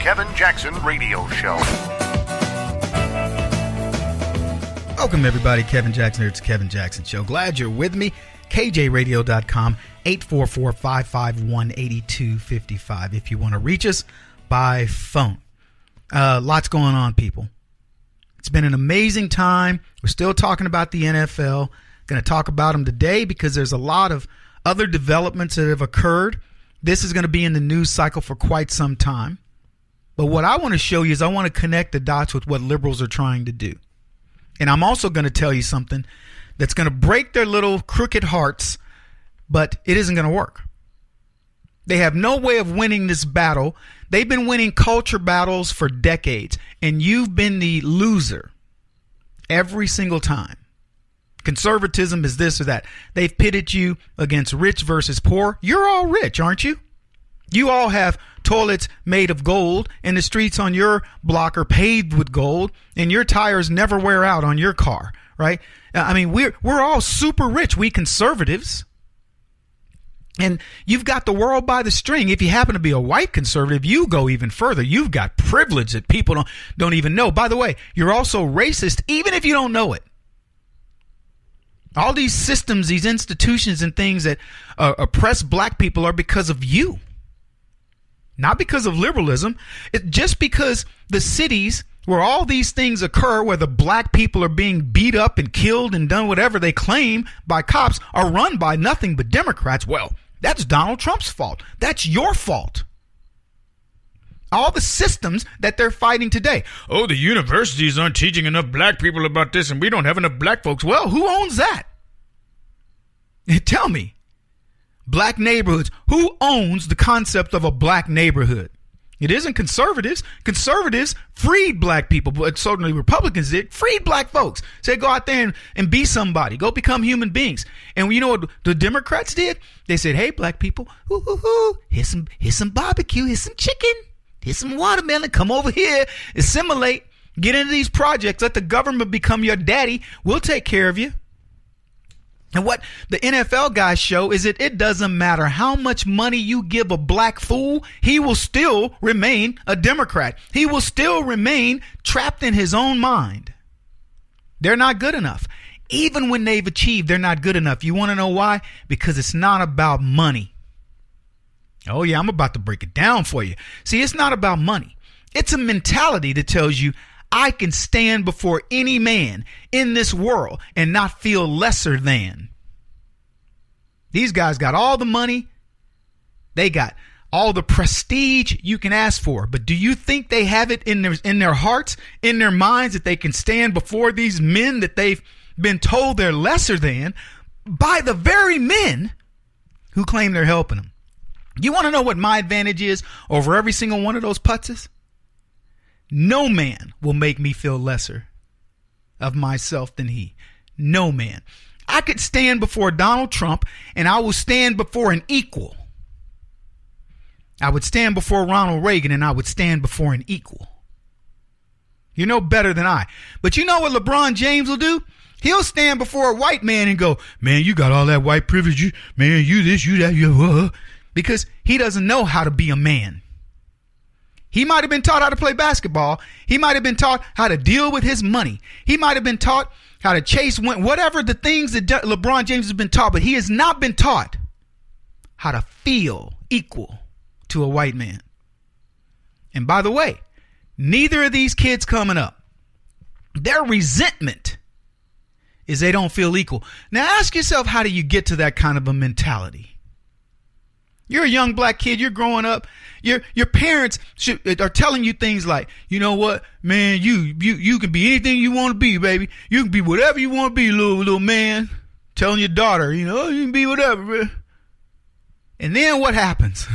Kevin Jackson Radio Show. Welcome, everybody. Kevin Jackson here. It's the Kevin Jackson Show. Glad you're with me. KJRadio.com, 844-551-8255 if you want to reach us by phone. Lots going on, people. It's been an amazing time. We're still talking about the NFL. Going to talk about them today because there's a lot of other developments that have occurred. This is going to be in the news cycle for quite some time. But what I want to show you is I want to connect the dots with what liberals are trying to do. And I'm also going to tell you something that's going to break their little crooked hearts, but it isn't going to work. They have no way of winning this battle. They've been winning culture battles for decades, and you've been the loser every single time. Conservatism is this or that. They've pitted you against rich versus poor. You're all rich, aren't you? You all have toilets made of gold, and the streets on your block are paved with gold, and your tires never wear out on your car, right? I mean, we're all super rich, we conservatives. And you've got the world by the string. If you happen to be a white conservative, you go even further. You've got privilege that people don't even know. By the way, you're also racist, even if you don't know it. All these systems, these institutions and things that oppress black people are because of you. Not because of liberalism. It's just because the cities where all these things occur, where the black people are being beat up and killed and done whatever they claim by cops, are run by nothing but Democrats. Well, that's Donald Trump's fault. That's your fault. All the systems that they're fighting today. Oh, the universities aren't teaching enough black people about this, and we don't have enough black folks. Well, who owns that? Tell me. Black neighborhoods. Who owns the concept of a black neighborhood? It isn't conservatives. Conservatives freed black people, but certainly Republicans did. Freed black folks. Said go out there and be somebody. Go become human beings. And you know what the Democrats did? They said, hey, black people, here's some barbecue, here's some chicken, here's some watermelon. Come over here, assimilate, get into these projects, let the government become your daddy. We'll take care of you. And what the NFL guys show is that it doesn't matter how much money you give a black fool, he will still remain a Democrat. He will still remain trapped in his own mind. They're not good enough. Even when they've achieved, they're not good enough. You want to know why? Because it's not about money. Oh, yeah, I'm about to break it down for you. See, it's not about money. It's a mentality that tells you, I can stand before any man in this world and not feel lesser than. These guys got all the money. They got all the prestige you can ask for. But do you think they have it in their hearts, in their minds, that they can stand before these men that they've been told they're lesser than by the very men who claim they're helping them? You want to know what my advantage is over every single one of those putzes? No man will make me feel lesser of myself than he. No man. I could stand before Donald Trump and I will stand before an equal. I would stand before Ronald Reagan and I would stand before an equal. You're no better than I. But you know what LeBron James will do? He'll stand before a white man and go, man, you got all that white privilege. You this, you that, you. Because he doesn't know how to be a man. He might have been taught how to play basketball. He might have been taught how to deal with his money. He might have been taught how to chase, whatever the things that LeBron James has been taught, but he has not been taught how to feel equal to a white man. And by the way, neither of these kids coming up, their resentment is they don't feel equal. Now ask yourself, how do you get to that kind of a mentality? You're a young black kid. You're growing up. Your parents are telling you things like, you know what, man, you can be anything you want to be, baby. You can be whatever you want to be, little man. Telling your daughter, you can be whatever, man. And then what happens?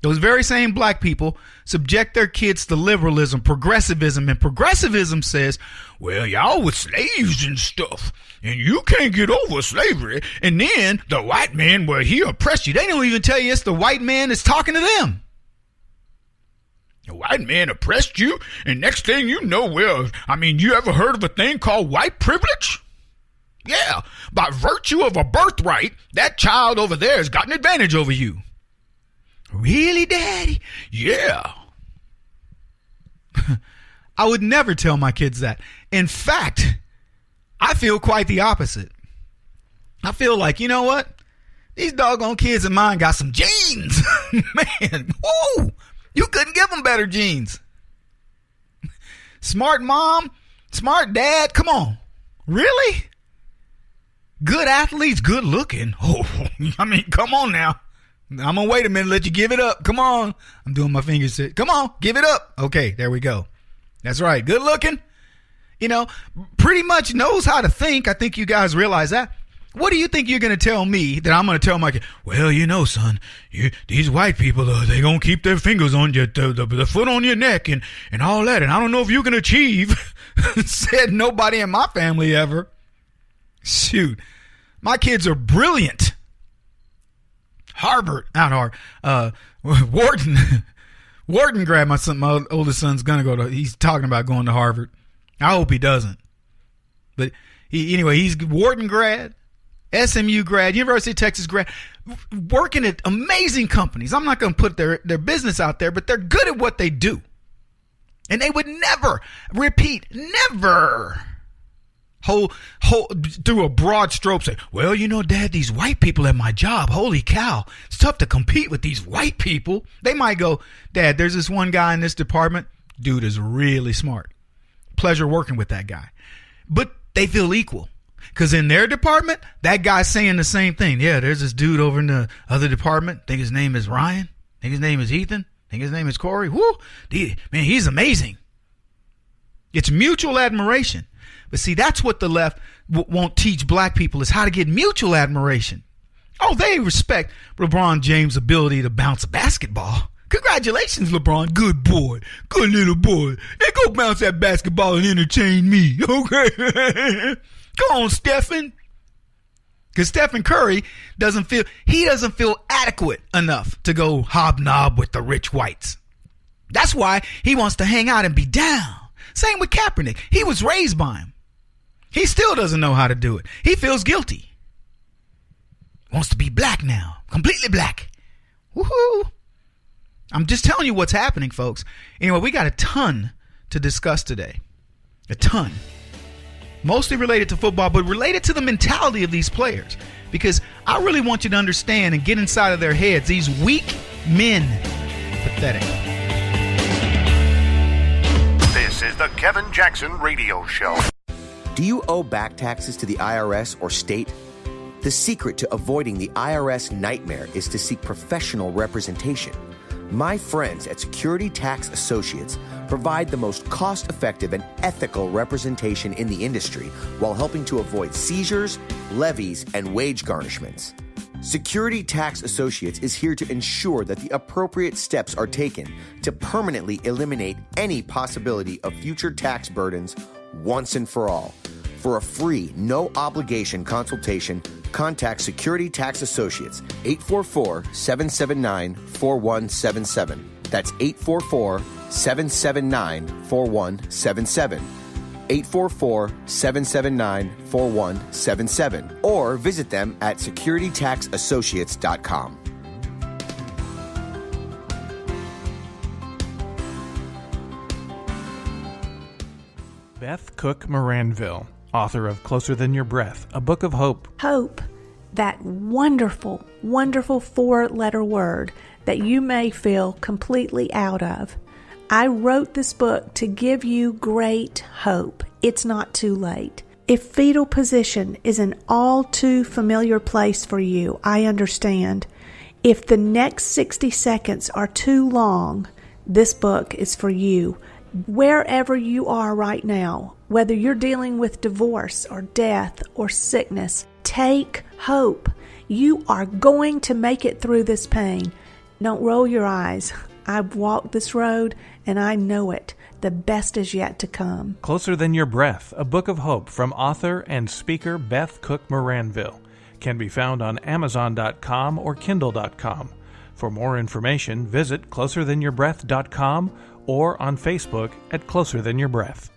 Those very same black people subject their kids to liberalism, progressivism, and progressivism says, well, y'all were slaves and stuff, and you can't get over slavery. And then the white man, well, he oppressed you. They don't even tell you it's the white man that's talking to them. The white man oppressed you, and next thing you know, well, you ever heard of a thing called white privilege? Yeah, by virtue of a birthright, that child over there has got an advantage over you. Really, Daddy? Yeah. I would never tell my kids that. In fact, I feel quite the opposite. I feel like, you know what? These doggone kids of mine got some genes. Man, whoa, you couldn't give them better genes. Smart mom, smart dad, come on. Really? Good athletes, good looking. Oh, I mean, come on now. I'm going to wait a minute, let you give it up. Come on. I'm doing my fingers. Come on, give it up. Okay, there we go. That's right. Good looking. You know, pretty much knows how to think. I think you guys realize that. What do you think you're going to tell me that I'm going to tell my kid? Well, you know, son, these white people, they going to keep their fingers on your, the foot on your neck and all that. And I don't know if you can achieve. Said nobody in my family ever. Shoot. My kids are brilliant. Wharton grad, my oldest son's going to he's talking about going to Harvard. I hope he doesn't. But he's Wharton grad, SMU grad, University of Texas grad, working at amazing companies. I'm not going to put their business out there, but they're good at what they do. And they would never, never hold through a broad stroke say, well, you know, Dad, these white people at my job, holy cow, it's tough to compete with these white people. They might go, Dad, there's this one guy in this department. Dude is really smart. Pleasure working with that guy. But they feel equal. Because in their department, that guy's saying the same thing. Yeah, there's this dude over in the other department. Think his name is Ryan. Think his name is Ethan. Think his name is Corey. Whoo, man, he's amazing. It's mutual admiration. But see, that's what the left won't teach black people is how to get mutual admiration. Oh, they respect LeBron James' ability to bounce a basketball. Congratulations, LeBron. Good boy. Good little boy. Hey, go bounce that basketball and entertain me. Okay. Come on, Stephen. Because Stephen Curry doesn't feel adequate enough to go hobnob with the rich whites. That's why he wants to hang out and be down. Same with Kaepernick. He was raised by him. He still doesn't know how to do it. He feels guilty. Wants to be black now. Completely black. Woohoo. I'm just telling you what's happening, folks. Anyway, we got a ton to discuss today. A ton. Mostly related to football, but related to the mentality of these players. Because I really want you to understand and get inside of their heads. These weak men. Pathetic. This is the Kevin Jackson Radio Show. Do you owe back taxes to the IRS or state? The secret to avoiding the IRS nightmare is to seek professional representation. My friends at Security Tax Associates provide the most cost-effective and ethical representation in the industry while helping to avoid seizures, levies, and wage garnishments. Security Tax Associates is here to ensure that the appropriate steps are taken to permanently eliminate any possibility of future tax burdens once and for all. For a free, no-obligation consultation, contact Security Tax Associates, 844-779-4177. That's 844-779-4177. 844-779-4177. Or visit them at securitytaxassociates.com. Beth Cook Moranville, author of Closer Than Your Breath, a book of hope. Hope, that wonderful, wonderful four-letter word that you may feel completely out of. I wrote this book to give you great hope. It's not too late. If fetal position is an all too familiar place for you, I understand. If the next 60 seconds are too long, this book is for you. Wherever you are right now, whether you're dealing with divorce or death or sickness, take hope. You are going to make it through this pain. Don't roll your eyes. I've walked this road and I know it. The best is yet to come. Closer Than Your Breath, a book of hope from author and speaker Beth Cook Moranville. Can be found on Amazon.com or Kindle.com. For more information, visit closerthanyourBreath.com or on Facebook at Closer Than Your Breath.